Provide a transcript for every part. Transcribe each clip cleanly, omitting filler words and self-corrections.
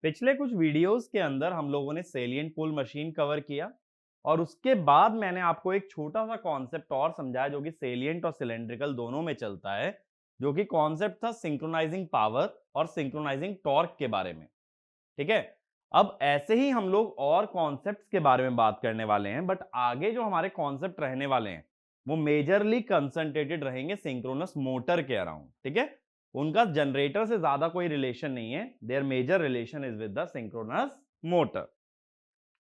पिछले कुछ वीडियोस के अंदर हम लोगों ने सेलिएंट पुल मशीन कवर किया और उसके बाद मैंने आपको एक छोटा सा कॉन्सेप्ट और समझाया जो कि सेलिएंट और सिलेंड्रिकल दोनों में चलता है, जो कि कॉन्सेप्ट था सिंक्रोनाइजिंग पावर और सिंक्रोनाइजिंग टॉर्क के बारे में। ठीक है। अब ऐसे ही हम लोग और कॉन्सेप्ट्स के बारे में बात करने वाले हैं, बट आगे जो हमारे कॉन्सेप्ट रहने वाले हैं वो मेजरली कंसंट्रेटेड रहेंगे सिंक्रोनस मोटर के अराउंड। ठीक है। उनका जनरेटर से ज्यादा कोई रिलेशन नहीं है, there major relation is with the synchronous motor.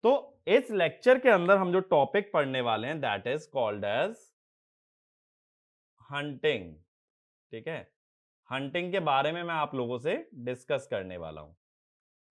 तो इस लेक्चर के अंदर हम जो टॉपिक पढ़ने वाले हैं that is called as hunting. ठीक है। हंटिंग के बारे में मैं आप लोगों से डिस्कस करने वाला हूं।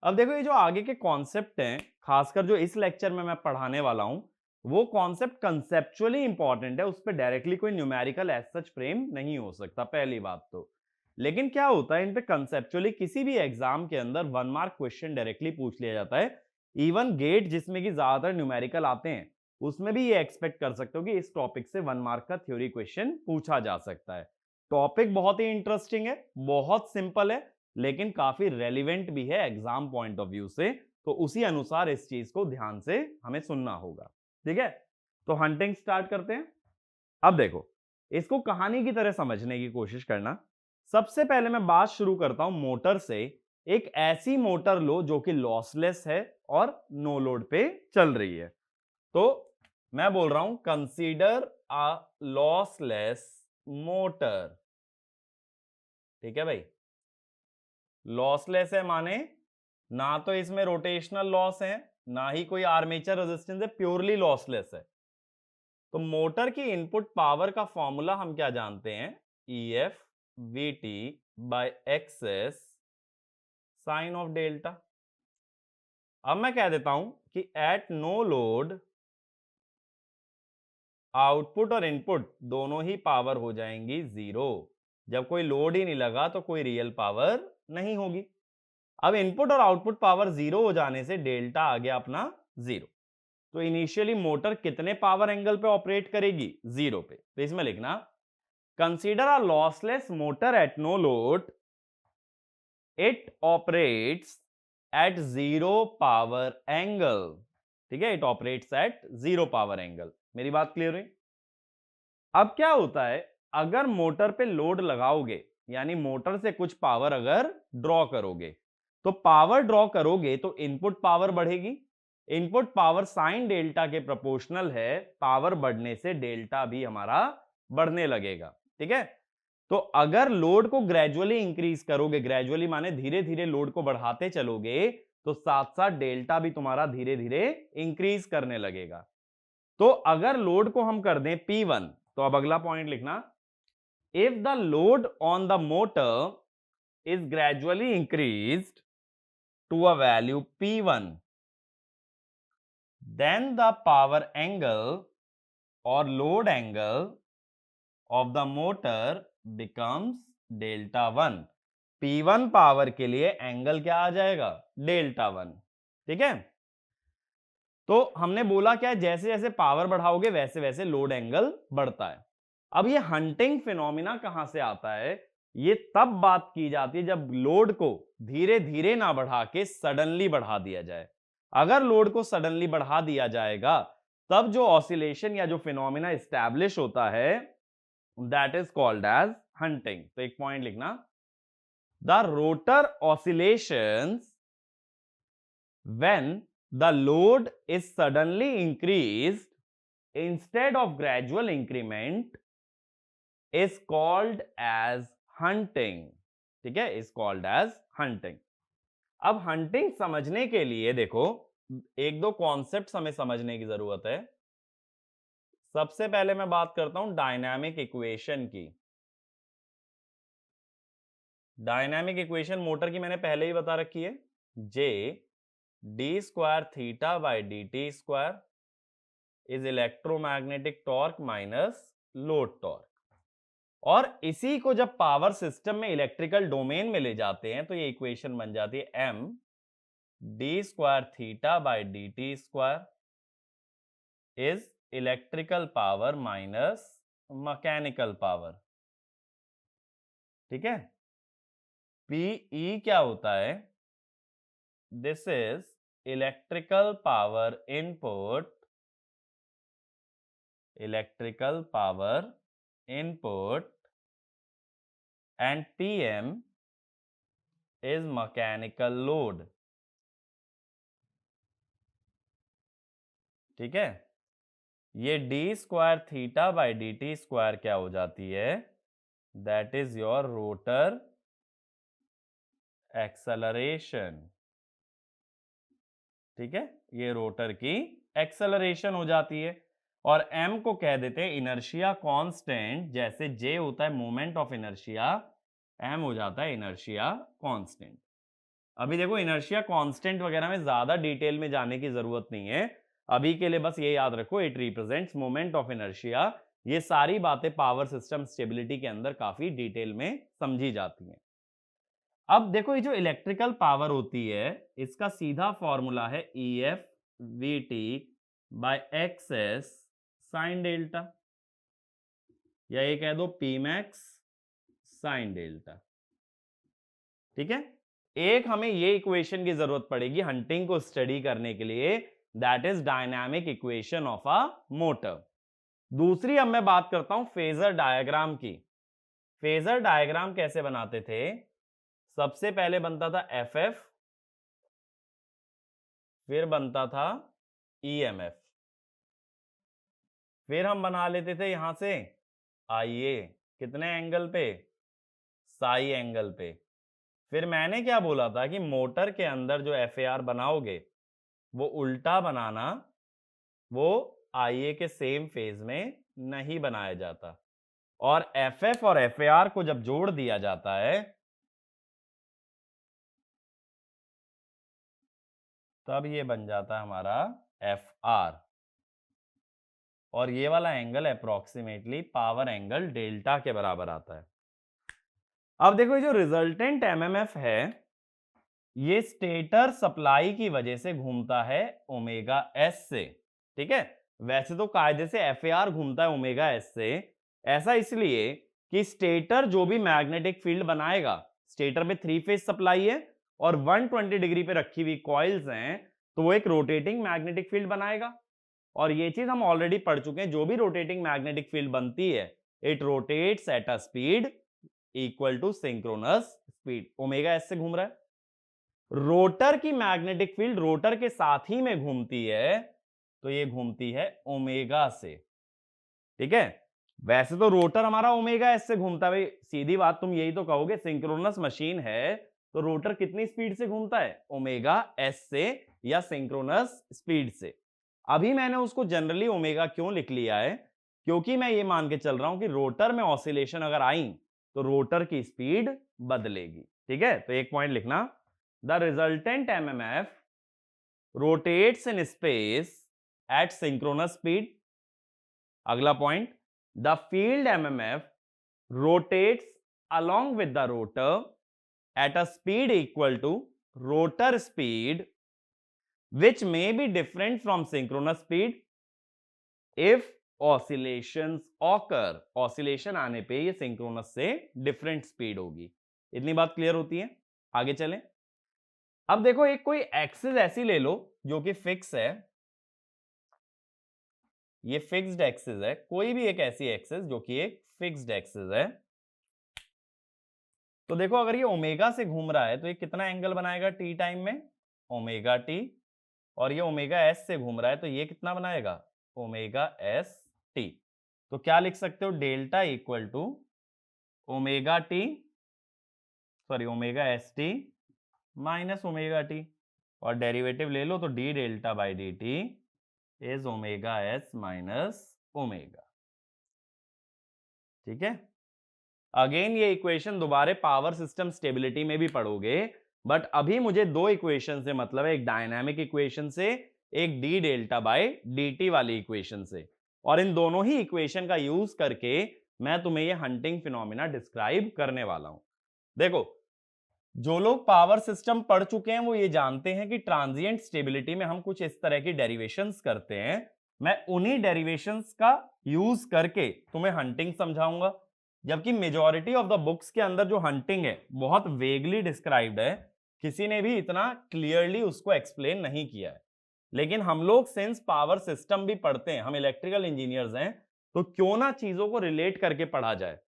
अब देखो, ये जो आगे के कॉन्सेप्ट हैं, खासकर जो इस लेक्चर में मैं पढ़ाने वाला हूं, वो कॉन्सेप्ट कंसेप्चुअली इंपॉर्टेंट है, उस पर डायरेक्टली कोई न्यूमेरिकल एज सच फ्रेम नहीं हो सकता, पहली बात तो। लेकिन क्या होता है, इन पे कंसेप्चुअली किसी भी एग्जाम के अंदर 1 मार्क क्वेश्चन डायरेक्टली पूछ लिया जाता है। इवन गेट जिसमें कि ज्यादातर न्यूमेरिकल आते हैं, उसमें भी ये एक्सपेक्ट कर सकते हो कि इस टॉपिक से 1 मार्क का थ्योरी क्वेश्चन पूछा जा सकता है। टॉपिक बहुत ही इंटरेस्टिंग है, बहुत सिंपल है, लेकिन काफी रेलिवेंट भी है एग्जाम पॉइंट ऑफ व्यू से। तो उसी अनुसार इस चीज को ध्यान से हमें सुनना होगा। ठीक है। तो हंटिंग स्टार्ट करते हैं। अब देखो, इसको कहानी की तरह समझने की कोशिश करना। सबसे पहले मैं बात शुरू करता हूं मोटर से। एक ऐसी मोटर लो जो कि लॉसलेस है और नो लोड पे चल रही है। तो मैं बोल रहा हूं कंसीडर अ लॉसलेस मोटर। ठीक है भाई। लॉसलेस है माने ना तो इसमें रोटेशनल लॉस है, ना ही कोई आर्मेचर रेजिस्टेंस है, प्योरली लॉसलेस है। तो मोटर की इनपुट पावर का फॉर्मूला हम क्या जानते हैं? EF VT by XS sine of delta. अब मैं कह देता हूं कि एट नो लोड आउटपुट और इनपुट दोनों ही पावर हो जाएंगी जीरो। जब कोई लोड ही नहीं लगा तो कोई रियल पावर नहीं होगी। अब इनपुट और आउटपुट पावर जीरो हो जाने से डेल्टा आ गया अपना जीरो। तो इनिशियली मोटर कितने पावर एंगल पे ऑपरेट करेगी? जीरो पे। तो इसमें लिखना consider a lossless motor at no load, it operates at zero power angle. ठीक है। It operates at zero power angle. मेरी बात क्लियर हुई? अब क्या होता है, अगर मोटर पे लोड लगाओगे, यानी मोटर से कुछ पावर अगर ड्रॉ करोगे, तो पावर ड्रॉ करोगे तो इनपुट पावर बढ़ेगी। इनपुट पावर साइन डेल्टा के प्रोपोर्शनल है, पावर बढ़ने से डेल्टा भी हमारा बढ़ने लगेगा। ठीक है। तो अगर लोड को ग्रेजुअली इंक्रीज करोगे, ग्रेजुअली माने धीरे धीरे लोड को बढ़ाते चलोगे, तो साथ साथ डेल्टा भी तुम्हारा धीरे धीरे इंक्रीज करने लगेगा। तो अगर लोड को हम कर दें P1, तो अब अगला पॉइंट लिखना, if the load on the motor is gradually increased to a value P1, then the power angle or load angle of the motor becomes delta 1। P1 power के लिए एंगल क्या आ जाएगा? डेल्टा 1। ठीक है। तो हमने बोला क्या, जैसे जैसे पावर बढ़ाओगे वैसे वैसे लोड एंगल बढ़ता है। अब ये हंटिंग फिनोमिना कहां से आता है? ये तब बात की जाती है जब लोड को धीरे धीरे ना बढ़ा के सडनली बढ़ा दिया जाए। अगर लोड को सडनली बढ़ा दिया जाएगा, तब जो ऑसिलेशन या जो फिनोमिना एस्टैब्लिश होता है that is called as hunting. तो एक पॉइंट लिखना, the rotor oscillations when the load is suddenly increased instead of gradual increment is called as hunting। ठीक है। is called as hunting। अब हंटिंग समझने के लिए देखो, एक दो कॉन्सेप्ट हमें समझने की जरूरत है। सबसे पहले मैं बात करता हूं डायनामिक इक्वेशन की। डायनामिक इक्वेशन मोटर की मैंने पहले ही बता रखी है, J D square theta by D t square is electromagnetic torque minus load torque. और इसी को जब पावर सिस्टम में इलेक्ट्रिकल डोमेन में ले जाते हैं तो ये इक्वेशन बन जाती है m D square theta by D t square is electrical power minus mechanical power. ठीक है। Pe क्या होता है? this is electrical power input and PM is mechanical load. ठीक है, ये d square theta by D t square क्या हो जाती है, that is your rotor acceleration. ठीक है, ये रोटर की एक्सेलरेशन हो जाती है। और m को कह देते हैं इनर्शिया कांस्टेंट, जैसे j होता है मोमेंट ऑफ इनर्शिया, m हो जाता है इनर्शिया कांस्टेंट। अभी देखो इनर्शिया कांस्टेंट वगैरह में ज्यादा डिटेल में जाने की जरूरत नहीं है, अभी के लिए बस ये याद रखो it represents moment of inertia. ये सारी बातें पावर सिस्टम स्टेबिलिटी के अंदर काफी डिटेल में समझी जाती हैं। अब देखो ये जो इलेक्ट्रिकल पावर होती है इसका सीधा फॉर्मूला है EF VT by XS sine delta, या ये कह दो Pmax साइन डेल्टा। ठीक है, एक हमें ये इक्वेशन की जरूरत पड़ेगी हंटिंग को स्टडी करने के लिए, that is dynamic equation of a motor. दूसरी अब मैं बात करता हूं फेजर डायग्राम की। फेजर डायग्राम कैसे बनाते थे, सबसे पहले बनता था FF, फिर बनता था EMF, फिर हम बना लेते थे यहां से IA, कितने एंगल पे, साई एंगल पे। फिर मैंने क्या बोला था कि मोटर के अंदर जो FAR बनाओगे वो उल्टा बनाना, वो IA के सेम फेज में नहीं बनाया जाता, और FF और FAR को जब जोड़ दिया जाता है तब ये बन जाता है हमारा FR, और ये वाला angle approximately power angle delta के बराबर आता है। अब देखो ये जो रिजल्टेंट MMF है ये स्टेटर सप्लाई की वजह से घूमता है ओमेगा एस से। ठीक है, वैसे तो कायदे से FAR घूमता है ओमेगा एस से, ऐसा इसलिए कि स्टेटर जो भी मैग्नेटिक फील्ड बनाएगा, स्टेटर में 3 फेज सप्लाई है और 120 डिग्री पे रखी हुई कॉइल्स हैं, तो वो एक रोटेटिंग मैग्नेटिक फील्ड बनाएगा। और ये चीज हम ऑलरेडी पढ़ चुके हैं, जो भी रोटेटिंग मैग्नेटिक फील्ड बनती है it rotates at a speed equal to synchronous speed, omega S से घूम रहा है। रोटर की मैग्नेटिक फील्ड रोटर के साथ ही में घूमती है, तो ये घूमती है ओमेगा से। ठीक है, वैसे तो रोटर हमारा ओमेगा एस से घूमता है, भाई सीधी बात तुम यही तो कहोगे, सिंक्रोनस मशीन है तो रोटर कितनी स्पीड से घूमता है, ओमेगा एस से या सिंक्रोनस स्पीड से। अभी मैंने उसको जनरली ओमेगा क्यों लिख लिया है, क्योंकि मैं ये मान के चल रहा हूं कि रोटर में ऑसिलेशन अगर आई तो रोटर की स्पीड बदलेगी। ठीक है, तो एक पॉइंट लिखना, the resultant MMF rotates in space at synchronous speed. अगला point, the field MMF rotates along with the rotor at a speed equal to rotor speed which may be different from synchronous speed if oscillations occur। oscillation आने पे ये synchronous से different speed होगी। इतनी बात clear होती है, आगे चलें। अब देखो एक कोई एक्सिस ऐसी ले लो जो कि फिक्स है, ये फिक्स्ड एक्सिस है, कोई भी एक ऐसी एक्सिस जो कि एक फिक्स्ड एक्सिस है। तो देखो अगर ये ओमेगा से घूम रहा है तो ये कितना एंगल बनाएगा टी टाइम में, ओमेगा टी, और ये ओमेगा एस से घूम रहा है तो ये कितना बनाएगा, ओमेगा एस टी। तो क्या लिख सकते हो, delta equal to omega T, sorry omega S T minus omega T, और डेरिवेटिव ले लो तो D delta by D T is omega S minus omega. ठीक है, अगेन ये इक्वेशन दोबारा पावर सिस्टम स्टेबिलिटी में भी पढ़ोगे, बट अभी मुझे दो इक्वेशन से मतलब है, एक डायनामिक इक्वेशन से, एक डी डेल्टा बाय डी वाली इक्वेशन से, और इन दोनों ही इक्वेशन का यूज करके मैं तुम्हें ये हंटिंग फिनोमिना डिस्क्राइब करने वाला हूं। देखो जो लोग पावर सिस्टम पढ़ चुके हैं वो ये जानते हैं कि ट्रांजिएंट स्टेबिलिटी में हम कुछ इस तरह की डेरिवेशंस करते हैं। मैं उन्हीं डेरिवेशंस का यूज करके तुम्हें हंटिंग समझाऊंगा, जबकि मेजॉरिटी ऑफ द बुक्स के अंदर जो हंटिंग है बहुत वेगली डिस्क्राइब्ड है, किसी ने भी इतना क्लियरली उसको एक्सप्लेन नहीं किया है। लेकिन हम लोग सिंस पावर सिस्टम भी पढ़ते हैं, हम इलेक्ट्रिकल इंजीनियर्स हैं, तो क्यों ना चीजों को रिलेट करके पढ़ा जाए।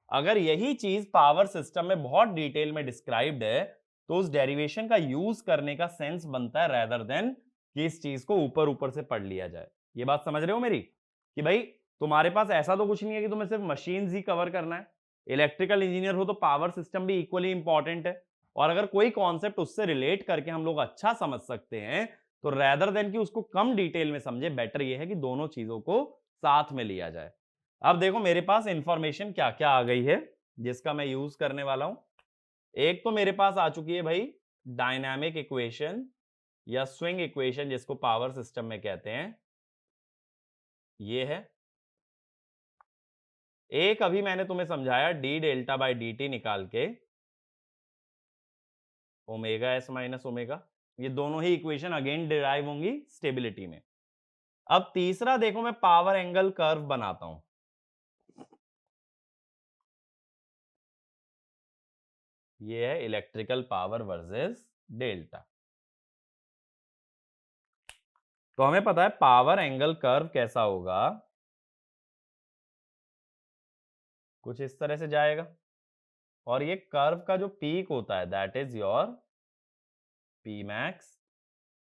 अगर यही चीज पावर सिस्टम में बहुत डिटेल में डिस्क्राइब्ड है तो उस डेरिवेशन का यूज करने का सेंस बनता है रेदर देन कि इस चीज को ऊपर ऊपर से पढ़ लिया जाए। ये बात समझ रहे हो मेरी कि भाई तुम्हारे पास ऐसा तो कुछ नहीं है कि तुम्हें सिर्फ मशीन्स ही कवर करना है। इलेक्ट्रिकल इंजीनियर हो तो पावर सिस्टम भी इक्वली इंपॉर्टेंट है, और अगर कोई कॉन्सेप्ट उससे रिलेट करके हम लोग अच्छा समझ सकते हैं तो रेदर देन कि उसको कम डिटेल में समझे, बेटर ये है कि दोनों चीजों को साथ में लिया जाए। अब देखो मेरे पास इंफॉर्मेशन क्या क्या आ गई है जिसका मैं यूज करने वाला हूं। एक तो मेरे पास आ चुकी है भाई डायनामिक इक्वेशन या स्विंग इक्वेशन जिसको पावर सिस्टम में कहते हैं, ये है। एक अभी मैंने तुम्हें समझाया D delta by D T निकाल के ओमेगा एस माइनस ओमेगा, ये दोनों ही इक्वेशन अगेन डिराइव होंगी स्टेबिलिटी में। अब तीसरा देखो मैं पावर एंगल कर्व बनाता हूं, ये है इलेक्ट्रिकल पावर वर्सेस डेल्टा। तो हमें पता है पावर एंगल कर्व कैसा होगा, कुछ इस तरह से जाएगा, और ये कर्व का जो पीक होता है that is your P max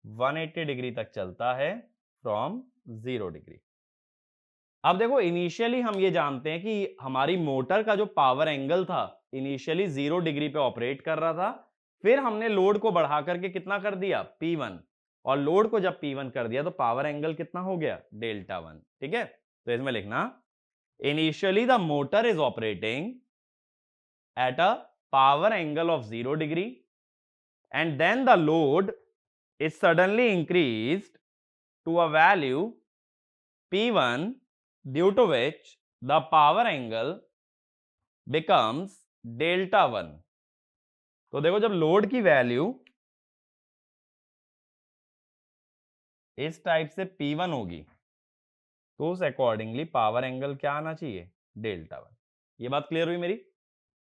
180 degree तक चलता है फ्रॉम 0 डिग्री। अब देखो इनिशियली हम ये जानते हैं कि हमारी मोटर का जो पावर एंगल था इनिशियली 0 डिग्री पे ऑपरेट कर रहा था, फिर हमने लोड को बढ़ा करके कितना कर दिया P1, और लोड को जब P1 कर दिया तो पावर एंगल कितना हो गया डेल्टा 1। ठीक है, तो इसमें लिखना initially the motor is operating at a power angle of 0 degree and then the load is suddenly increased to a value P1 due to which the power angle becomes delta 1। तो देखो जब load की value इस type से P1 होगी तो उस accordingly power angle क्या आना चाहिए डेल्टा 1। ये बात क्लियर हुई मेरी?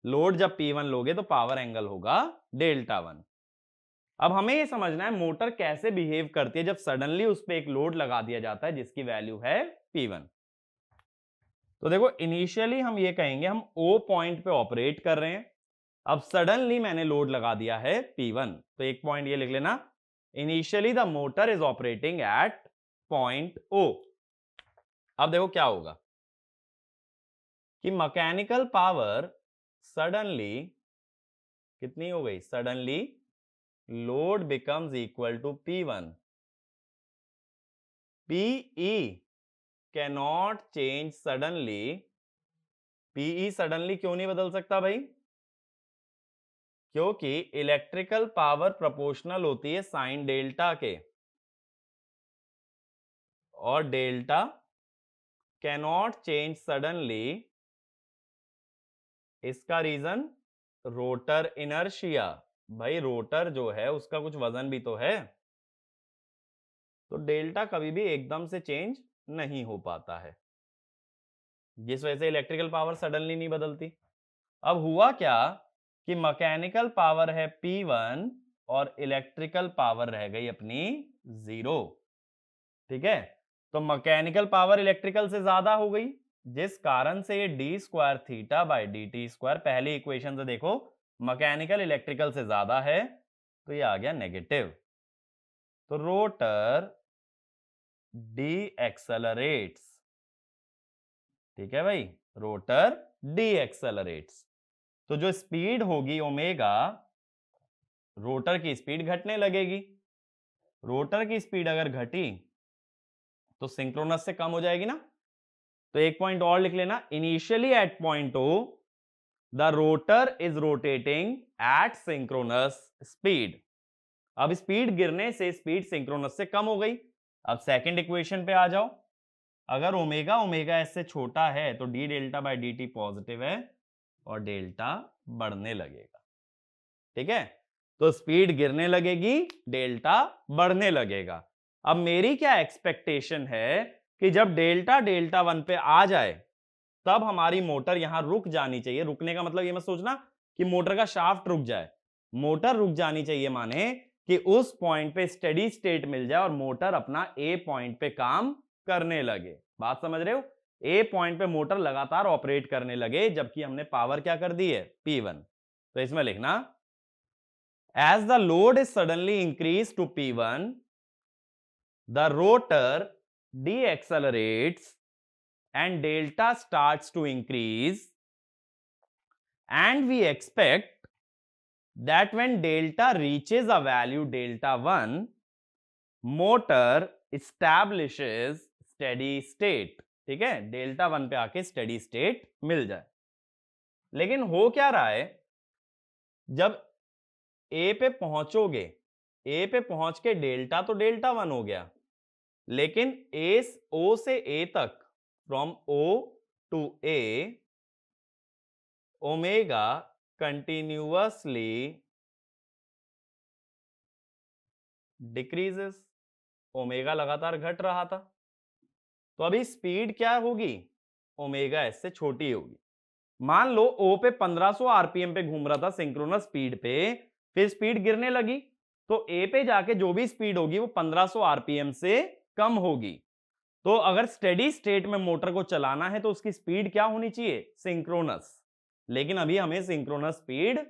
लोड जब P1 लोगे तो पावर एंगल होगा डेल्टा 1। अब हमें ये समझना है मोटर कैसे बिहेव करती है जब सडनली उस पर एक लोड लगा दिया जाता है जिसकी वैल्यू है P1। तो देखो इनिशियली हम ये कहेंगे हम O पॉइंट पे ऑपरेट कर रहे हैं, अब सडनली मैंने लोड लगा दिया है P1, तो एक पॉइंट ये लिख लेना, initially the motor is operating eight point O। अब देखो क्या होगा कि मैकेनिकल पावर सडनली कितनी हो गई, suddenly load becomes equal to P1। PE cannot change suddenly। PE suddenly क्यों नहीं बदल सकता भाई? क्योंकि इलेक्ट्रिकल पावर प्रोपोर्शनल होती है साइन डेल्टा के, और डेल्टा कैनॉट चेंज सडनली। इसका रीजन रोटर इनर्शिया। भाई रोटर जो है उसका कुछ वजन भी तो है, तो डेल्टा कभी भी एकदम से चेंज नहीं हो पाता है, जिस वजह से इलेक्ट्रिकल पावर सडनली नहीं बदलती। अब हुआ क्या कि मैकेनिकल पावर है P1 और इलेक्ट्रिकल पावर रह गई अपनी 0। ठीक है, तो मैकेनिकल पावर इलेक्ट्रिकल से ज्यादा हो गई, जिस कारण से ये D square theta by D t square, पहली इक्वेशन से देखो मैकेनिकल इलेक्ट्रिकल से ज्यादा है तो ये आ गया नेगेटिव। तो रोटर डी एक्सेलरेट्स। ठीक है भाई, रोटर डी एक्सेलरेट्स, तो जो स्पीड होगी ओमेगा, रोटर की स्पीड घटने लगेगी। रोटर की स्पीड अगर घटी तो सिंक्रोनस से कम हो जाएगी ना। तो एक पॉइंट और लिख लेना, initially at point O the rotor is rotating at synchronous speed. अब स्पीड गिरने से स्पीड सिंक्रोनस से कम हो गई। अब सेकंड इक्वेशन पे आ जाओ, अगर ओमेगा ओमेगा एस से छोटा है तो D delta by D T positive है और डेल्टा बढ़ने लगेगा। ठीक है, तो स्पीड गिरने लगेगी, डेल्टा बढ़ने लगेगा। अब मेरी क्या एक्सपेक्टेशन है कि जब डेल्टा डेल्टा 1 पे आ जाए तब हमारी मोटर यहां रुक जानी चाहिए। रुकने का मतलब ये मत सोचना कि मोटर का शाफ्ट रुक जाए, मोटर रुक जानी चाहिए माने कि उस पॉइंट पे स्टेडी स्टेट मिल जाए और मोटर अपना ए पॉइंट पे काम करने लगे। बात समझ रहे हो? ए पॉइंट पे मोटर लगातार ऑपरेट करने लगे, जबकि हमने पावर क्या कर दी है, P1। तो इसमें लिखना as the load is suddenly increase to P1, the rotor deaccelerates and delta starts to increase, and we expect that when delta reaches a value delta 1, motor establishes steady state। ठीक है, delta 1 पे आके steady state मिल जाए। लेकिन हो क्या रहा है, जब ए पे पहुंचोगे, ए पे पहुंच के डेल्टा तो डेल्टा 1 हो गया, लेकिन ओ से ए तक, from O to A, omega continuously decreases, omega लगातार घट रहा था। तो अभी स्पीड क्या होगी, ओमेगा एस से छोटी होगी। मान लो ओ पे 1500 आरपीएम पे घूम रहा था सिंक्रोनस स्पीड पे, फिर स्पीड गिरने लगी, तो ए पे जाके जो भी स्पीड होगी वो 1500 आरपीएम से कम होगी। तो अगर स्टेडी स्टेट में मोटर को चलाना है तो उसकी स्पीड क्या होनी चाहिए, सिंक्रोनस। लेकिन अभी हमें सिंक्रोनस स्पीड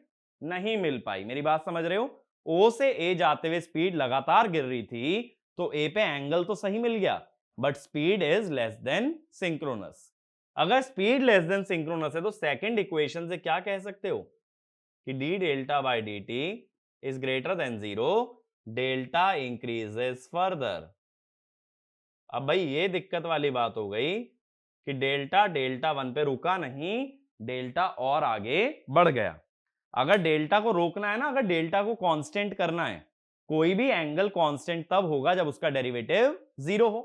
नहीं मिल पाई। मेरी बात समझ रहे हो? ओ से ए जाते हुए स्पीड लगातार गिर रही थी, तो ए पे एंगल तो सही मिल गया, but speed is less than synchronous. अगर स्पीड लेस देन सिंक्रोनस है तो सेकंड इक्वेशन से क्या कह सकते हो कि D delta by D T is greater than 0, delta increases further. अब भाई ये दिक्कत वाली बात हो गई कि डेल्टा डेल्टा 1 पे रुका नहीं, डेल्टा और आगे बढ़ गया। अगर डेल्टा को रोकना है ना, अगर डेल्टा को कांस्टेंट करना है, कोई भी एंगल कांस्टेंट तब होगा जब उसका डेरिवेटिव 0 हो।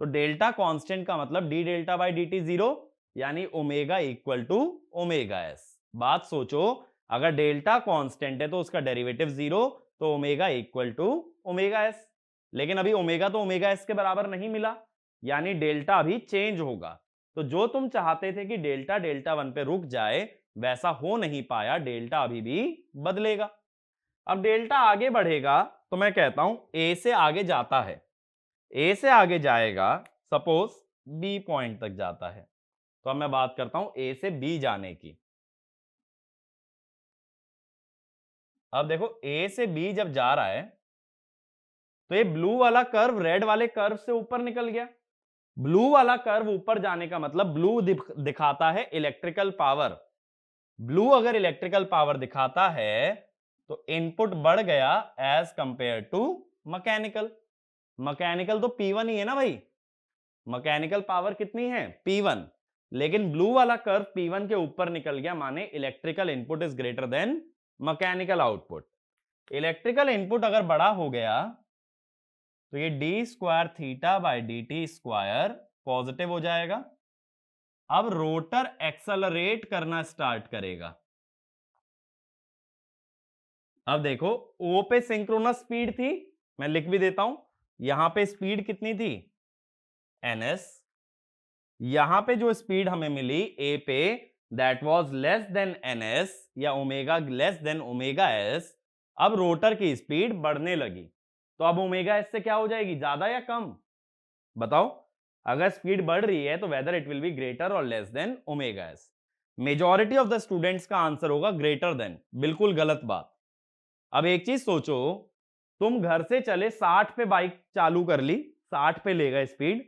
तो डेल्टा कांस्टेंट का मतलब D delta by D T 0, यानी omega equal to omega S. बात सोचो, अगर डेल्टा कांस्टेंट है तो उसका डेरिवेटिव 0, तो omega equal to omega S. लेकिन अभी ओमेगा तो ओमेगा एस के बराबर नहीं मिला, यानी डेल्टा अभी चेंज होगा। तो जो तुम चाहते थे कि डेल्टा डेल्टा 1 पे रुक जाए, वैसा हो नहीं पाया, डेल्टा अभी भी बदलेगा। अब डेल्टा आगे बढ़ेगा तो मैं कहता हूं ए से आगे जाता है, ए से आगे जाएगा, सपोज बी पॉइंट तक जाता है। तो अब मैं बात करता हूं ए से बी जाने की। अब देखो ए से बी जब जा रहा है तो ये ब्लू वाला कर्व रेड वाले कर्व से ऊपर निकल गया। ब्लू वाला कर्व ऊपर जाने का मतलब ब्लू दिखाता है इलेक्ट्रिकल पावर। ब्लू अगर इलेक्ट्रिकल पावर दिखाता है तो इनपुट बढ़ गया as compare to mechanical. Mechanical तो P1 ही है ना भाई, मैकेनिकल पावर कितनी है, P1। लेकिन ब्लू वाला कर्व P1 के ऊपर निकल गया, माने electrical input is greater than mechanical output. Electrical input अगर बड़ा हो गया तो ये D square theta by D t square positive हो जाएगा। अब रोटर एक्सेलरेट करना स्टार्ट करेगा। अब देखो ओ पे सिंक्रोनस स्पीड थी, मैं लिख भी देता हूं, यहां पे स्पीड कितनी थी, ns। यहां पे जो स्पीड हमें मिली ए पे, that was less than ns, या omega less than omega S. अब रोटर की स्पीड बढ़ने लगी, तो अब ओमेगा एस से क्या हो जाएगी, ज्यादा या कम, बताओ। अगर स्पीड बढ़ रही है तो whether it will be greater और less than omega S. Majority of the students का आंसर होगा ग्रेटर देन, बिल्कुल गलत बात। अब एक चीज सोचो, तुम घर से चले 60 पे बाइक चालू कर ली, 60 पे ले गए स्पीड,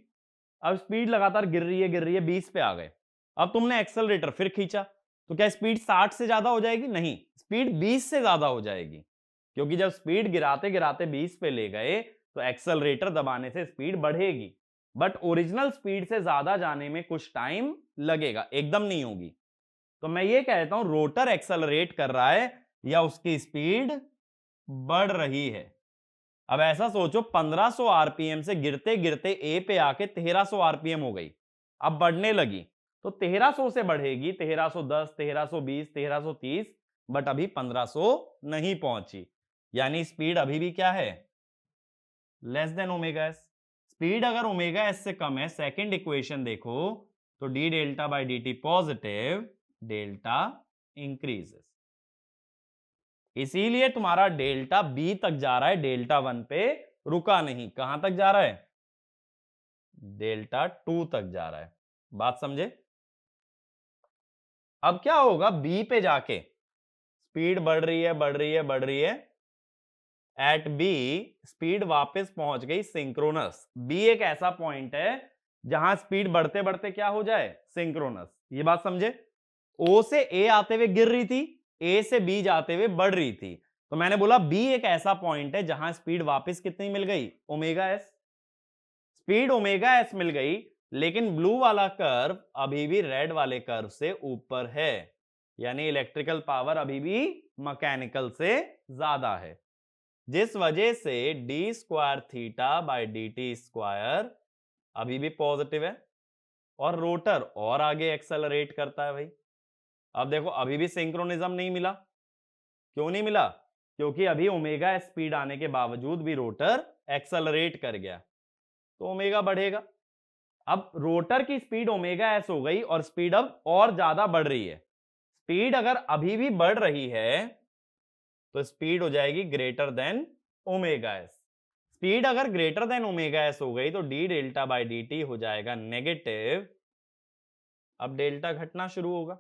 अब स्पीड लगातार गिर रही है 20 पे आ गए। अब तुमने एक्सेलरेटर फिर खींचा, तो क्या स्पीड 60 से ज्यादा हो जाएगी, नहीं, स्पीड 20 से ज्यादा हो जाएगी, क्योंकि जब स्पीड गिराते गिराते 20 पे ले गए तो एक्सेलरेटर दबाने से स्पीड बढ़ेगी, बट ओरिजिनल स्पीड से ज्यादा जाने में कुछ टाइम लगेगा, एकदम नहीं होगी। तो मैं ये कहता हूं रोटर एक्सेलरेट कर रहा है या उसकी स्पीड बढ़ रही है। अब ऐसा सोचो 1500 आरपीएम से गिरते गिरते ए पे आके 1300 आरपीएम हो गई, अब बढ़ने लगी, तो 1300 से बढ़ेगी 1310, 1320, 1330, बट अभी 1500 नहीं पहुंची, यानी स्पीड अभी भी क्या है, less than omega s. Speed अगर ओमेगा एस से कम है, सेकंड इक्वेशन देखो, तो D delta by D T positive, delta increases. इसीलिए तुम्हारा डेल्टा बी तक जा रहा है, डेल्टा 1 पे रुका नहीं। कहां तक जा रहा है? डेल्टा 2 तक जा रहा है। बात समझे? अब क्या होगा, बी पे जाके स्पीड बढ़ रही है, बढ़ रही है, बढ़ रही है। एट बी स्पीड वापस पहुंच गई सिंक्रोनस। बी एक ऐसा पॉइंट है जहां स्पीड बढ़ते बढ़ते क्या हो जाए, सिंक्रोनस। ये बात समझे? ओ से ए आते हुए गिर रही थी, ए से बी जाते हुए बढ़ रही थी। तो मैंने बोला बी एक ऐसा पॉइंट है जहां स्पीड वापस कितनी मिल गई, omega s. Speed omega s मिल गई, लेकिन ब्लू वाला कर्व अभी भी रेड वाले कर्व से ऊपर है, यानी इलेक्ट्रिकल पावर अभी भी मैकेनिकल से ज्यादा है, जिस वजह से D square theta by D t square अभी भी पॉजिटिव है और रोटर और आगे एक्सेलरेट करता है भाई। अब देखो अभी भी सिंक्रोनिज्म नहीं मिला। क्यों नहीं मिला? क्योंकि अभी ओमेगा स्पीड आने के बावजूद भी रोटर एक्सेलरेट कर गया, तो ओमेगा बढ़ेगा। अब रोटर की स्पीड ओमेगा एस हो गई और स्पीड अब और ज्यादा बढ़ रही है। स्पीड अगर अभी भी बढ़ रही है तो स्पीड हो जाएगी greater than omega s. Speed अगर ग्रेटर देन ओमेगा एस हो गई तो D delta by D T हो जाएगा नेगेटिव। अब डेल्टा घटना शुरू होगा,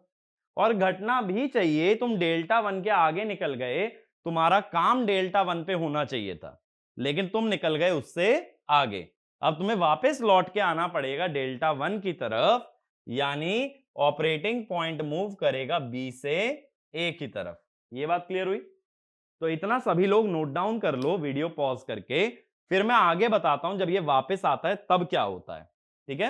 और घटना भी चाहिए। तुम डेल्टा 1 के आगे निकल गए, तुम्हारा काम डेल्टा 1 पे होना चाहिए था, लेकिन तुम निकल गए उससे आगे। अब तुम्हें वापस लौट के आना पड़ेगा डेल्टा 1 की तरफ, यानी ऑपरेटिंग पॉइंट मूव करेगा बी से ए की तरफ। ये बात क्लियर हुई? तो इतना सभी लोग नोट डाउन कर लो वीडियो पॉज करके, फिर मैं आगे बताता हूं जब ये वापस आता है तब क्या होता है। ठीक है?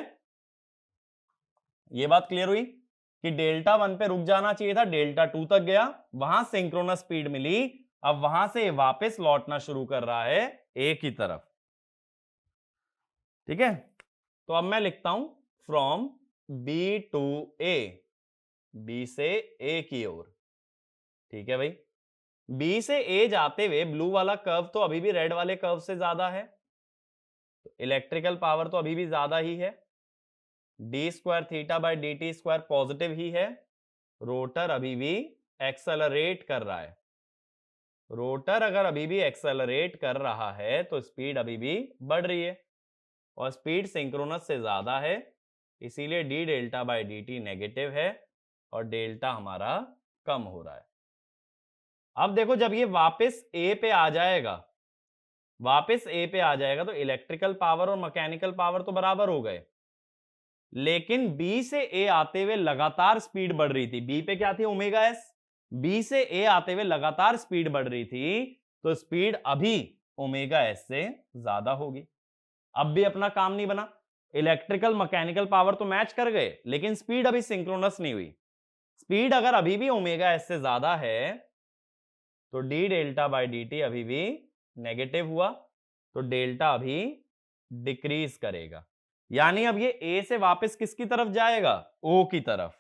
ये बात क्लियर हुई कि डेल्टा 1 पे रुक जाना चाहिए था, डेल्टा 2 तक गया, वहां सिंक्रोनस स्पीड मिली, अब वहां से वापस लौटना शुरू कर रहा है ए की तरफ। ठीक है? तो अब मैं लिखता हूं from B to A, B से ए की ओर। ठीक है भाई? बी से ए जाते हुए ब्लू वाला कर्व तो अभी भी रेड वाले कर्व से ज्यादा है, तो इलेक्ट्रिकल पावर तो अभी भी ज्यादा ही है। D square theta by D t square positive ही है। रोटर अभी भी एक्सेलरेट कर रहा है। रोटर अगर अभी भी एक्सेलरेट कर रहा है तो स्पीड अभी भी बढ़ रही है, और स्पीड सिंक्रोनस से ज्यादा है, इसीलिए D delta by D T negative है और डेल्टा हमारा कम हो रहा है। अब देखो जब ये वापस ए पे आ जाएगा, वापस ए पे आ जाएगा तो इलेक्ट्रिकल पावर और मैकेनिकल पावर तो बराबर हो गए, लेकिन बी से ए आते हुए लगातार स्पीड बढ़ रही थी। बी पे क्या थी, ओमेगा एस। बी से ए आते हुए लगातार स्पीड बढ़ रही थी, तो स्पीड अभी ओमेगा एस से ज्यादा होगी। अब भी अपना काम नहीं बना, इलेक्ट्रिकल मैकेनिकल पावर तो मैच कर गए, लेकिन स्पीड अभी सिंक्रोनस नहीं हुई। स्पीड अगर अभी भी ओमेगा एस से ज्यादा है तो D delta by D T अभी भी नेगेटिव हुआ, तो डेल्टा अभी डिक्रीज करेगा, यानी अब ये ए से वापस किसकी तरफ जाएगा, ओ की तरफ।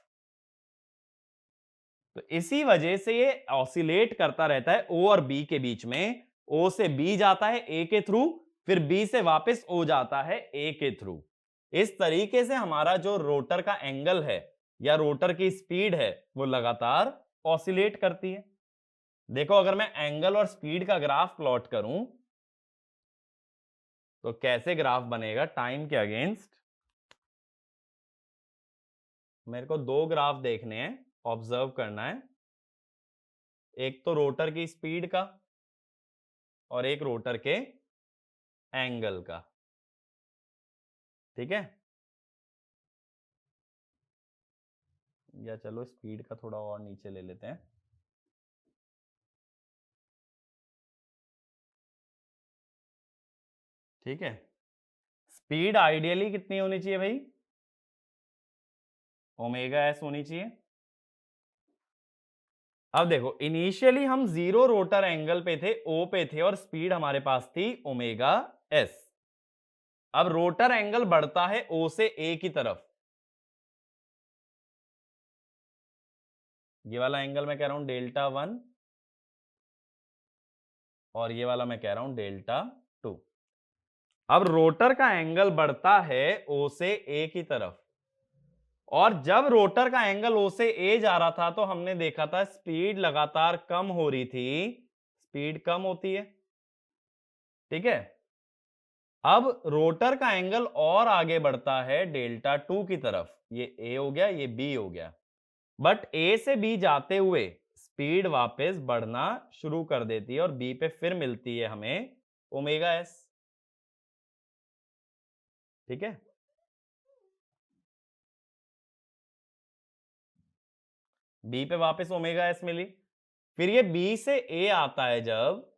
तो इसी वजह से ये ऑसिलेट करता रहता है ओ और बी के बीच में। ओ से बी जाता है ए के थ्रू, फिर बी से वापस ओ जाता है ए के थ्रू। इस तरीके से हमारा जो रोटर का एंगल है या रोटर की स्पीड है वो लगातार ऑसिलेट करती है। देखो अगर मैं एंगल और स्पीड का ग्राफ प्लॉट करूं तो कैसे ग्राफ बनेगा, टाइम के अगेंस्ट। मेरे को दो ग्राफ देखने हैं, ऑब्जर्व करना है। एक तो रोटर की स्पीड का और एक रोटर के एंगल का। ठीक है? या चलो स्पीड का थोड़ा और नीचे ले लेते हैं। ठीक है? स्पीड आइडियली कितनी होनी चाहिए भाई, ओमेगा एस होनी चाहिए। अब देखो इनिशियली हम जीरो रोटर एंगल पे थे, ओ पे थे, और स्पीड हमारे पास थी ओमेगा एस। अब रोटर एंगल बढ़ता है ओ से ए की तरफ। ये वाला एंगल मैं कह रहा हूं डेल्टा 1, और ये वाला मैं कह रहा हूं डेल्टा 2। अब रोटर का एंगल बढ़ता है ओ से ए की तरफ, और जब रोटर का एंगल ओ से ए जा रहा था तो हमने देखा था स्पीड लगातार कम हो रही थी, स्पीड कम होती है, ठीक है। अब रोटर का एंगल और आगे बढ़ता है डेल्टा टू की तरफ, ये ए हो गया, ये बी हो गया, बट ए से बी जाते हुए स्पीड वापस बढ़ना शुरू कर देती है और बी पे फिर मिलती है हमें ओमेगा एस, ठीक है। बी पे वापस ओमेगा एस मिली, फिर ये बी से ए आता है जब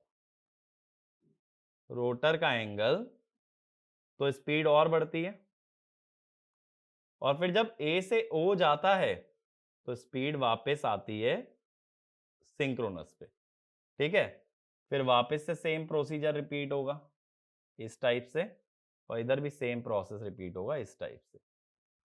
रोटर का एंगल, तो स्पीड और बढ़ती है, और फिर जब ए से ओ जाता है तो स्पीड वापस आती है सिंक्रोनस पे, ठीक है। फिर वापस से सेम प्रोसीजर रिपीट होगा इस टाइप से, और इधर भी सेम प्रोसेस रिपीट होगा इस टाइप से।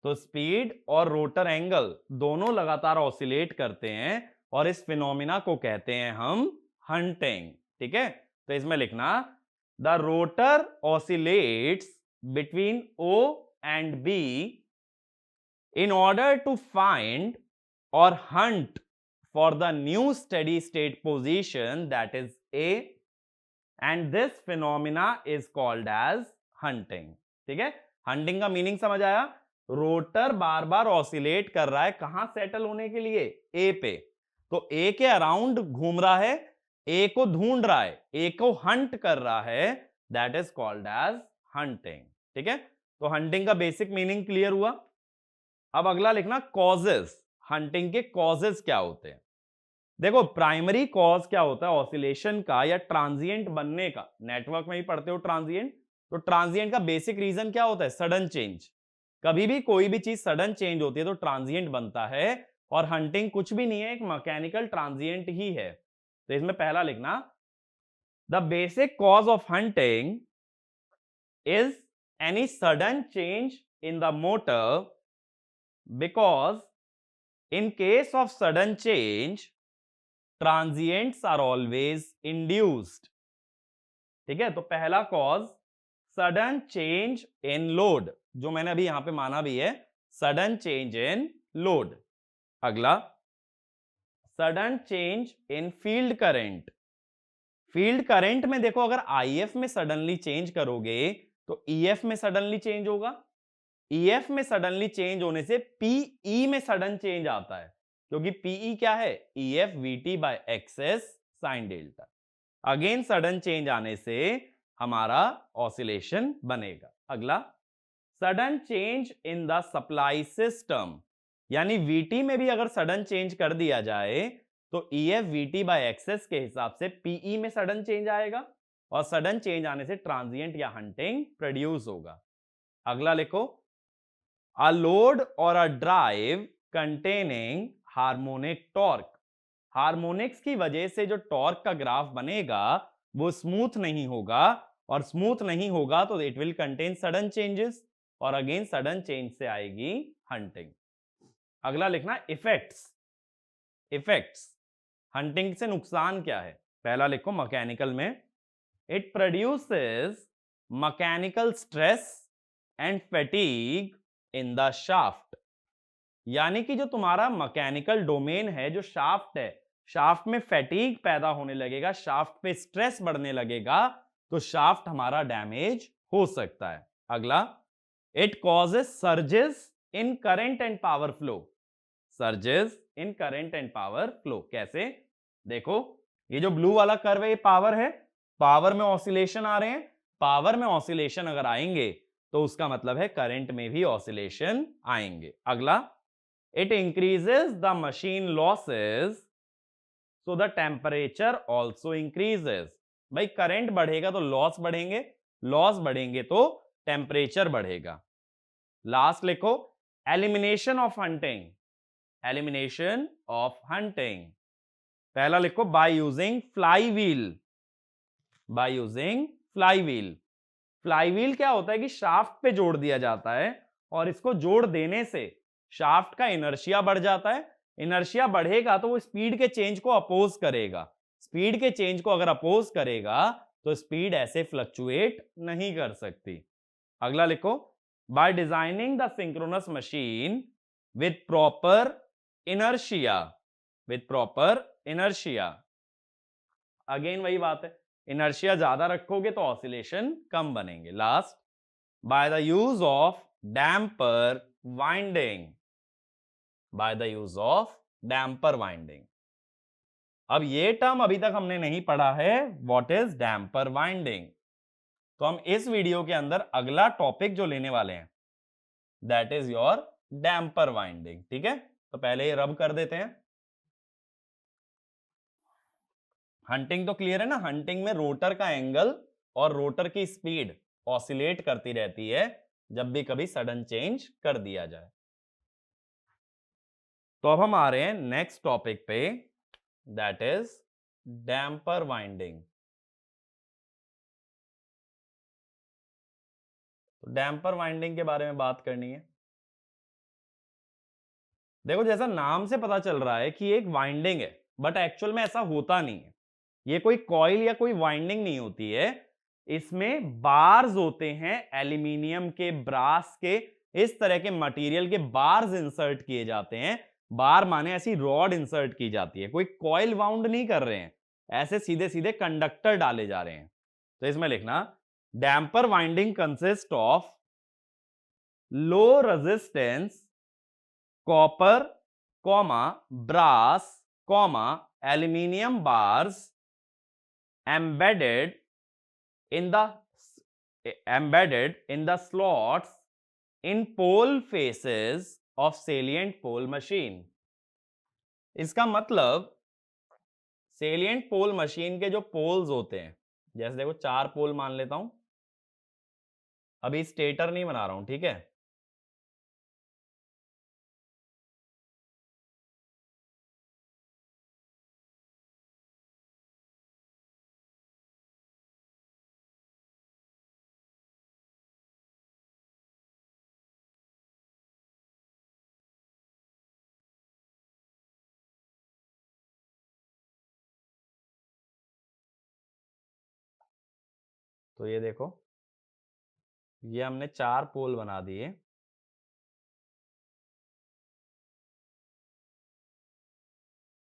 तो स्पीड और रोटर एंगल दोनों लगातार ऑसिलेट करते हैं और इस फिनोमिना को कहते हैं हम हंटिंग, ठीक है। तो इसमें लिखना the rotor oscillates between O and B in order to find or hunt for the new steady state position, that is A, and this phenomena is called as hunting, ठीक है। हंटिंग का meaning समझ आया? Rotor bar बार oscillate कर रहा है, कहां settle होने के लिए? ए पे। तो ए के अराउंड घूम रहा है, ए को ढूंढ रहा है, ए को हंट कर रहा है, that is called as hunting, ठीक है। तो हंटिंग का बेसिक मीनिंग क्लियर हुआ। अब अगला लिखना कॉजेस, हंटिंग के कॉजेस क्या होते हैं। देखो प्राइमरी कॉज क्या होता है ऑसिलेशन का या ट्रांजिएंट बनने का, नेटवर्क में भी पढ़ते हो ट्रांजिएंट, तो ट्रांजिएंट का बेसिक रीजन क्या होता है? Sudden change. कभी भी कोई भी चीज सडन चेंज होती है तो ट्रांजिएंट बनता है, और हंटिंग कुछ भी नहीं है, एक मैकेनिकल ट्रांजिएंट ही है। तो इसमें पहला लिखना the basic cause of hunting is any sudden change in the motor, because in case of sudden change transients are always induced, ठीक है। तो पहला कॉज सडन चेंज इन लोड, जो मैंने अभी यहां पे माना भी है, सडन चेंज इन लोड। अगला सडन चेंज इन फील्ड करंट। फील्ड करंट में देखो अगर आईएफ में सडनली चेंज करोगे तो ईएफ में सडनली चेंज होगा, ईएफ में सडनली चेंज होने से पीई में सडन चेंज आता है, क्योंकि पीई क्या है? EF VT by XS sine delta. Again sudden change आने से हमारा ऑसिलेशन बनेगा। अगला sudden change in the supply system, यानी वीटी में भी अगर सडन चेंज कर दिया जाए तो ईएफ वीटी बाय एक्सएस के हिसाब से पीई में सडन चेंज आएगा, और सडन चेंज आने से ट्रांजिएंट या हंटिंग प्रोड्यूस होगा। अगला लिखो a load or a drive containing harmonic torque, harmonics की वजह से जो टॉर्क का ग्राफ बनेगा वो स्मूथ नहीं होगा, और स्मूथ नहीं होगा तो it will contain sudden changes, और अगेन सडन चेंज से आएगी हंटिंग। अगला लिखना इफेक्ट्स। इफेक्ट्स, हंटिंग से नुकसान क्या है? पहला लिखो मैकेनिकल में it produces mechanical stress and fatigue in the shaft, यानी कि जो तुम्हारा मैकेनिकल डोमेन है, जो शाफ्ट है, शाफ्ट में फैटीग पैदा होने लगेगा, शाफ्ट पे स्ट्रेस बढ़ने लगेगा, तो शाफ्ट हमारा डैमेज हो सकता है। अगला it causes surges in current and power flow. Surges in current and power flow कैसे? देखो ये जो ब्लू वाला कर्व है ये पावर है, पावर में ऑसिलेशन आ रहे हैं, पावर में ऑसिलेशन अगर आएंगे तो उसका मतलब है करंट में भी ऑसिलेशन आएंगे। अगला it increases the machine losses so the temperature also increases. भाई करंट बढ़ेगा तो लॉस बढ़ेंगे, लॉस बढ़ेंगे तो टेम्परेचर बढ़ेगा। लास्ट लिखो elimination of hunting. Elimination of hunting पहला लिखो by using fly wheel. By using fly wheel, flywheel क्या होता है कि शाफ्ट पे जोड़ दिया जाता है, और इसको जोड़ देने से शाफ्ट का इनर्शिया बढ़ जाता है। इनर्शिया बढ़ेगा तो वो स्पीड के चेंज को अपोज करेगा, स्पीड के चेंज को अगर अपोज करेगा तो स्पीड ऐसे फ्लक्चुएट नहीं कर सकती। अगला लिखो by designing the synchronous machine with proper inertia, with proper inertia. Again वही बात है, इनर्शिया ज्यादा रखोगे तो ऑसिलेशन कम बनेंगे। Last, by the use of damper winding, by the use of damper winding. अब ये टर्म अभी तक हमने नहीं पढ़ा है, व्हाट इज डैम्पर वाइंडिंग। तो हम इस वीडियो के अंदर अगला टॉपिक जो लेने वाले हैं that is your damper winding. ठीक है, तो पहले ये रब कर देते हैं। हंटिंग तो क्लियर है ना, हंटिंग में रोटर का एंगल और रोटर की स्पीड ऑसिलेट करती रहती है जब भी कभी सडन चेंज कर दिया जाए। तो अब हम आ रहे हैं नेक्स्ट टॉपिक पे, दैट इज डैम्पर वाइंडिंग। तो डैम्पर वाइंडिंग के बारे में बात करनी है। देखो जैसा नाम से पता चल रहा है कि एक वाइंडिंग है, बट एक्चुअल में ऐसा होता नहीं है। ये कोई कॉइल या कोई वाइंडिंग नहीं होती है, इसमें बार्स होते हैं एल्यूमिनियम के, ब्रास के, इस तरह के मटेरियल के बार्स इंसर्ट किए जाते हैं। बार माने ऐसी रॉड इंसर्ट की जाती है, कोई कॉइल वाउंड नहीं कर रहे हैं, ऐसे सीधे सीधे कंडक्टर डाले जा रहे हैं। तो इसमें लिखना, damper winding consist of low resistance copper comma brass comma aluminium bars embedded in the embedded in the slots in pole faces of salient pole machine। इसका मतलब सेलिएंट पोल मशीन के जो पोल्स होते हैं, जैसे देखो 4 पोल मान लेता हूं, अभी स्टेटर नहीं बना रहा हूं, ठीक है। तो ये देखो, ये हमने 4 पोल बना दिए,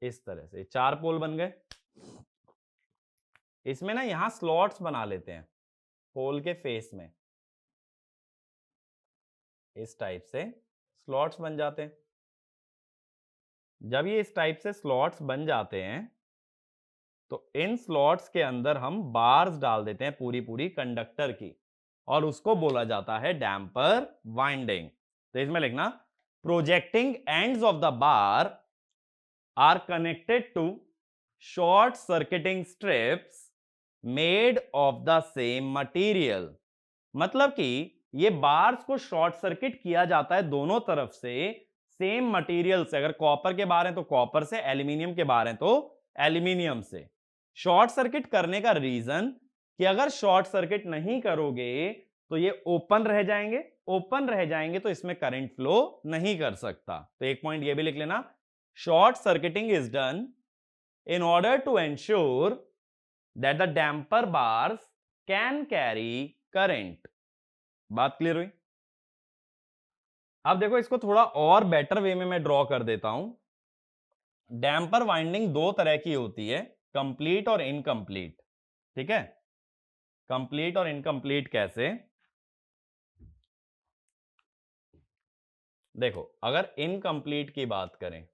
इस तरह से 4 पोल बन गए। इसमें ना यहां स्लॉट्स बना लेते हैं पोल के फेस में, इस टाइप से स्लॉट्स बन जाते हैं। जब ये इस टाइप से स्लॉट्स बन जाते हैं तो इन स्लॉट्स के अंदर हम बार्स डाल देते हैं पूरी पूरी कंडक्टर की, और उसको बोला जाता है डैम्पर वाइंडिंग। तो इसमें लिखना, projecting ends of the bar are connected to short circuiting strips made of the same material. मतलब कि ये बार्स को शॉर्ट सर्किट किया जाता है दोनों तरफ से सेम मटेरियल से। अगर कॉपर के बार हैं तो कॉपर से, एल्यूमिनियम के बार हैं तो एल्यूमिनियम से। शॉर्ट सर्किट करने का रीजन कि अगर शॉर्ट सर्किट नहीं करोगे तो ये ओपन रह जाएंगे, ओपन रह जाएंगे तो इसमें करंट फ्लो नहीं कर सकता। तो एक पॉइंट ये भी लिख लेना, short circuiting is done in order to ensure that the damper bars can carry current। बात क्लियर हुई? अब देखो इसको थोड़ा और बेटर वे में मैं ड्रॉ कर देता हूं। डैम्पर वाइंडिंग दो तरह की होती है, कंप्लीट और इनकम्प्लीट। ठीक है, कंप्लीट और इनकम्प्लीट कैसे? देखो अगर इनकम्प्लीट की बात करें,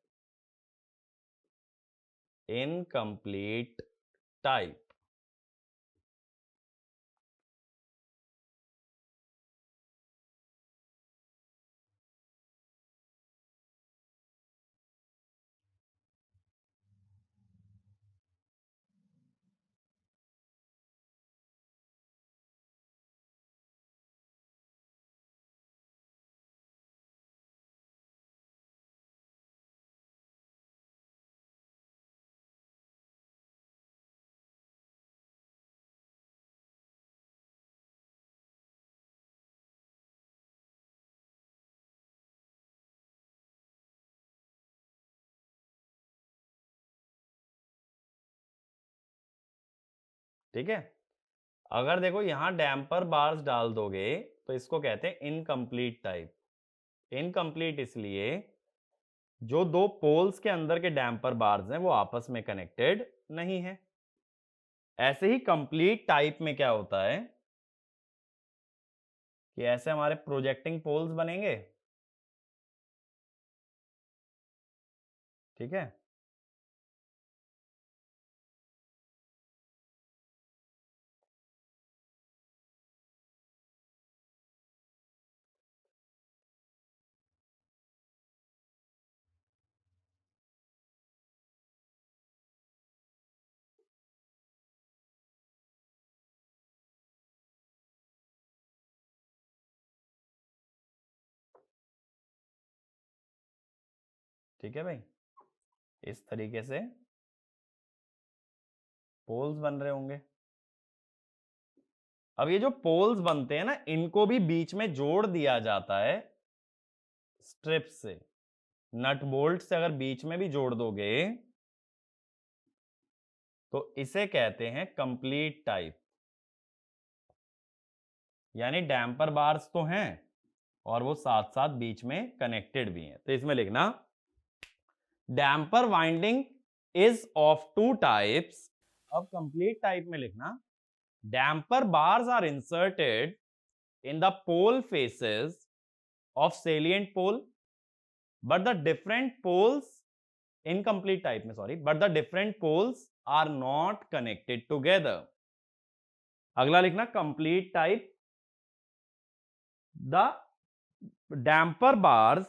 इनकम्प्लीट टाइप, ठीक है। अगर देखो यहां डैम्पर बार्स डाल दोगे तो इसको कहते हैं इनकम्प्लीट टाइप। इनकम्प्लीट इसलिए जो दो पोल्स के अंदर के डैम्पर बार्स हैं वो आपस में कनेक्टेड नहीं है। ऐसे ही कंप्लीट टाइप में क्या होता है कि ऐसे हमारे प्रोजेक्टिंग पोल्स बनेंगे, ठीक है। ठीक है भाई, इस तरीके से पोल्स बन रहे होंगे। अब ये जो पोल्स बनते हैं ना, इनको भी बीच में जोड़ दिया जाता है स्ट्रिप से। नट बोल्ट से अगर बीच में भी जोड़ दोगे तो इसे कहते हैं कंप्लीट टाइप। यानी डैम्पर बार्स तो हैं और वो साथ साथ बीच में कनेक्टेड भी हैं। तो इसमें लिखना damper winding is of two types. अब कंप्लीट टाइप में लिखना damper bars are inserted in the pole faces of salient pole, but the different poles incomplete type में sorry, but the different poles are not connected together. अगला लिखना complete type, the damper bars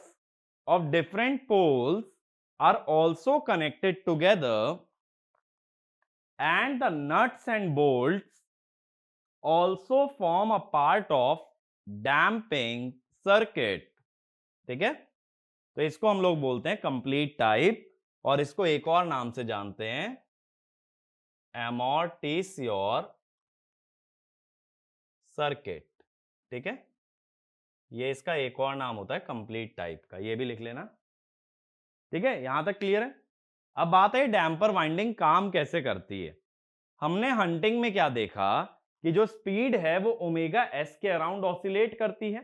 of different poles are also connected together and the nuts and bolts also form a part of damping circuit. ठीक है, तो इसको हम लोग बोलते हैं कंप्लीट टाइप और इसको एक और नाम से जानते हैं एमोर्टिस्योर सर्किट। ठीक है, ये इसका एक और नाम होता है कंप्लीट टाइप का, ये भी लिख लेना। ठीक है, यहां तक क्लियर है। अब बात है डैम्पर वाइंडिंग काम कैसे करती है। हमने हंटिंग में क्या देखा कि जो स्पीड है वो ओमेगा एस के अराउंड ऑसिलेट करती है।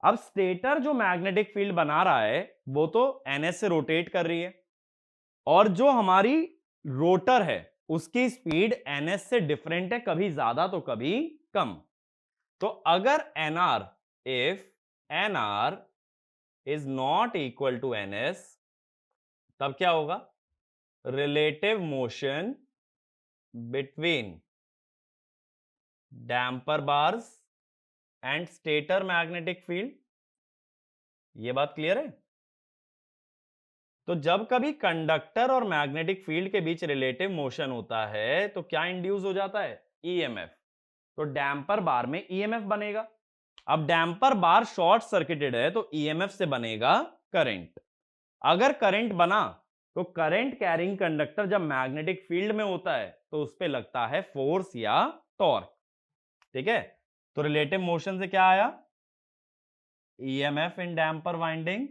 अब स्टेटर जो मैग्नेटिक फील्ड बना रहा है वो तो एनएस से रोटेट कर रही है और जो हमारी रोटर है उसकी स्पीड एनएस से डिफरेंट है, कभी ज्यादा तो कभी कम। तो अगर NR if NR is not equal to NS तब क्या होगा, relative motion between damper bars and stator magnetic field. ये बात क्लियर है। तो जब कभी कंडक्टर और मैग्नेटिक फील्ड के बीच रिलेटिव मोशन होता है तो क्या इंड्यूस हो जाता है, ईएमएफ। तो डैम्पर बार में ईएमएफ बनेगा। अब डैम्पर बार शॉर्ट सर्किटेड है तो ईएमएफ से बनेगा करंट। अगर करंट बना तो करंट कैरिंग कंडक्टर जब मैग्नेटिक फील्ड में होता है तो उस पे लगता है फोर्स या टॉर्क। ठीक है, तो रिलेटिव मोशन से क्या आया, EMF in damper winding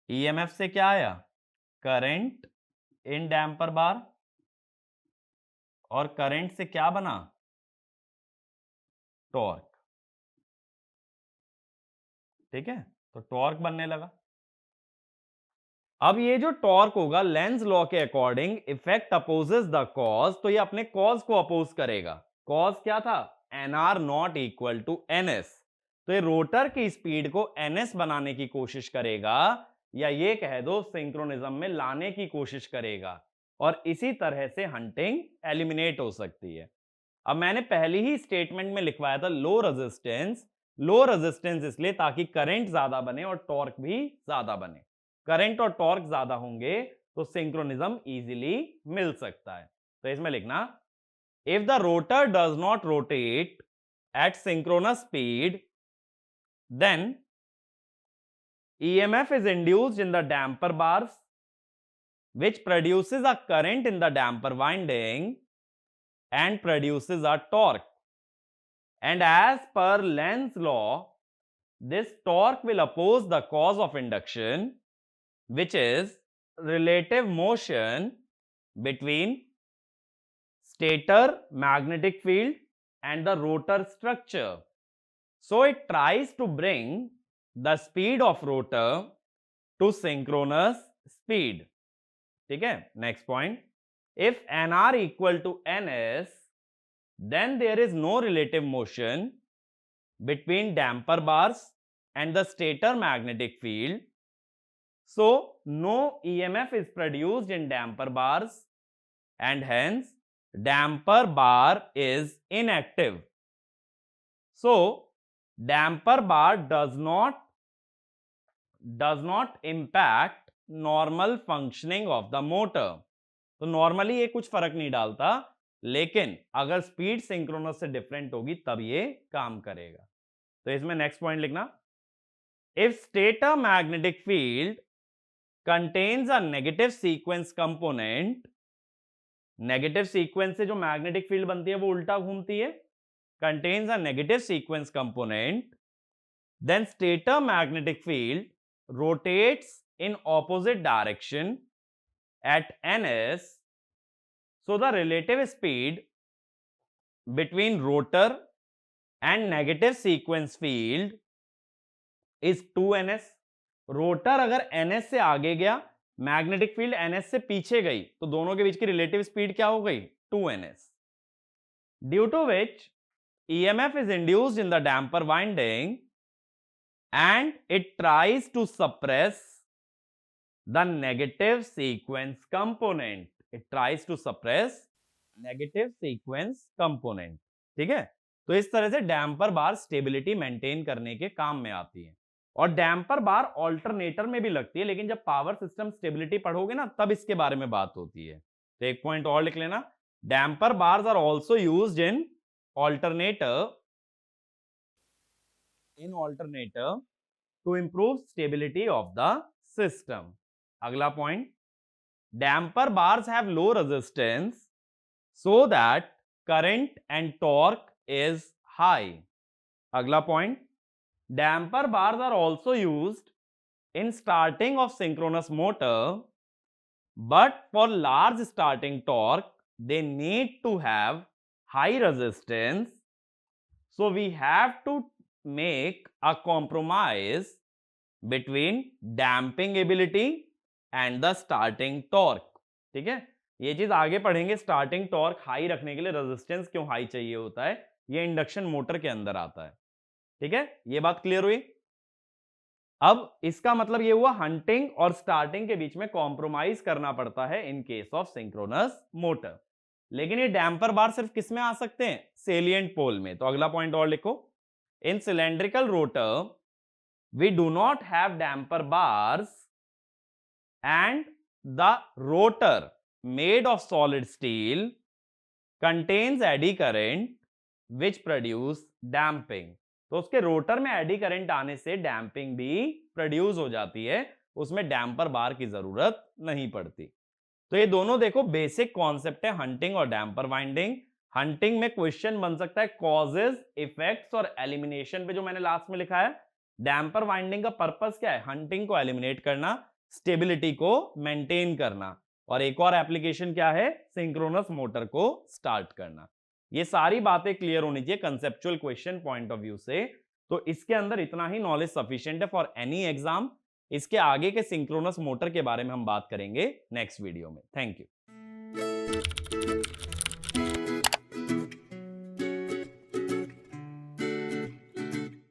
EMF से क्या आया, करंट इन डैम्पर बार और करंट से क्या बना, टॉर्क। ठीक है, तो टॉर्क बनने लगा। अब ये जो टॉर्क होगा लेंज लॉ के according effect opposes the cause, तो ये अपने कॉज को अपोज करेगा। कॉज क्या था, NR not equal to NS. तो ये रोटर की स्पीड को एनएस बनाने की कोशिश करेगा या ये कह दो सिंक्रोनिज्म में लाने की कोशिश करेगा और इसी तरह से हंटिंग एलिमिनेट हो सकती है। अब मैंने पहले ही स्टेटमेंट में लिखवाया था लो रेजिस्टेंस। लो रेजिस्टेंस इसलिए ताकि करंट ज्यादा बने और टॉर्क भी ज्यादा बने। करंट और टॉर्क ज्यादा होंगे तो सिंक्रोनिज्म इजीली मिल सकता है। तो इसमें लिखना if the rotor does not rotate at synchronous speed then EMF is induced in the damper bars which produces a current in the damper winding and produces a torque. And as per Lenz's law, this torque will oppose the cause of induction, which is relative motion between stator magnetic field and the rotor structure. So it tries to bring the speed of rotor to synchronous speed. ठीक है, next point. If nr equal to ns, then there is no relative motion between damper bars and the stator magnetic field. So no EMF is produced in damper bars and hence damper bar is inactive. So damper bar does not impact normal functioning of the motor. तो normally ये कुछ फर्क नहीं डालता, लेकिन अगर speed synchronous से different होगी तब ये काम करेगा. तो इसमें नेक्स्ट पॉइंट लिखना, if stator magnetic field contains a negative sequence component, negative sequence से जो मैग्नेटिक फील्ड बनती है वो उल्टा घूमती है, contains a negative sequence component, then stator magnetic field rotates in opposite direction at ns, so the relative speed between rotor and negative sequence field is 2ns. Rotor अगर ns से आगे गया, मैग्नेटिक फील्ड ns से पीछे गई, तो दोनों के बीच की रिलेटिव स्पीड क्या हो गई? 2ns. Due to which EMF is induced in the damper winding and it tries to suppress the negative sequence component. It tries to suppress negative sequence component. ठीक है, तो इस तरह से डैम्पर बार स्टेबिलिटी मेंटेन करने के काम में आती है. और डैम्पर बार ऑल्टरनेटर में भी लगती है, लेकिन जब पावर सिस्टम स्टेबिलिटी पढ़ोगे ना तब इसके बारे में बात होती है. तो एक पॉइंट और लिख लेना, damper bars are also used in alternator to improve stability of the system. अगला point, damper bars have low resistance so that current and torque is high. अगला point, damper bars are also used in starting of synchronous motor, but for large starting torque they need to have high resistance, so we have to make a compromise between damping ability and the starting torque. ठीक है, ये चीज आगे पढ़ेंगे. Starting torque high रखने के लिए resistance क्यों हाई चाहिए होता है, ये इंडक्शन मोटर के अंदर आता है. ठीक है, ये बात क्लियर हुई. अब इसका मतलब ये हुआ हंटिंग और स्टार्टिंग के बीच में कॉम्प्रोमाइज करना पड़ता है in case of synchronous motor. लेकिन ये डैम्पर बार सिर्फ किस में आ सकते हैं? सेलिएंट पोल में. तो अगला पॉइंट और लिखो, in cylindrical rotor we do not have damper bars and the rotor made of solid steel contains eddy current which produce damping. तो उसके रोटर में एडी करंट आने से डैम्पिंग भी प्रोड्यूस हो जाती है, उसमें डैम्पर बार की जरूरत नहीं पड़ती. तो ये दोनों देखो बेसिक कॉन्सेप्ट है हंटिंग और डैम्पर वाइंडिंग. हंटिंग में क्वेश्चन बन सकता है कॉजेज, इफेक्ट्स और एलिमिनेशन पे, जो मैंने लास्ट में लिखा है. डैम्पर वाइंडिंग का पर्पस क्या है? हंटिंग को एलिमिनेट करना, स्टेबिलिटी को मेंटेन करना, और एक और एप्लीकेशन क्या है? सिंक्रोनस मोटर को स्टार्ट करना. ये सारी बातें क्लियर होनी चाहिए conceptual question point of view से. तो इसके अंदर इतना ही नॉलेज सफिशिएंट है फॉर एनी एग्जाम. इसके आगे के सिंक्रोनस मोटर के बारे में हम बात करेंगे नेक्स्ट वीडियो में. Thank you.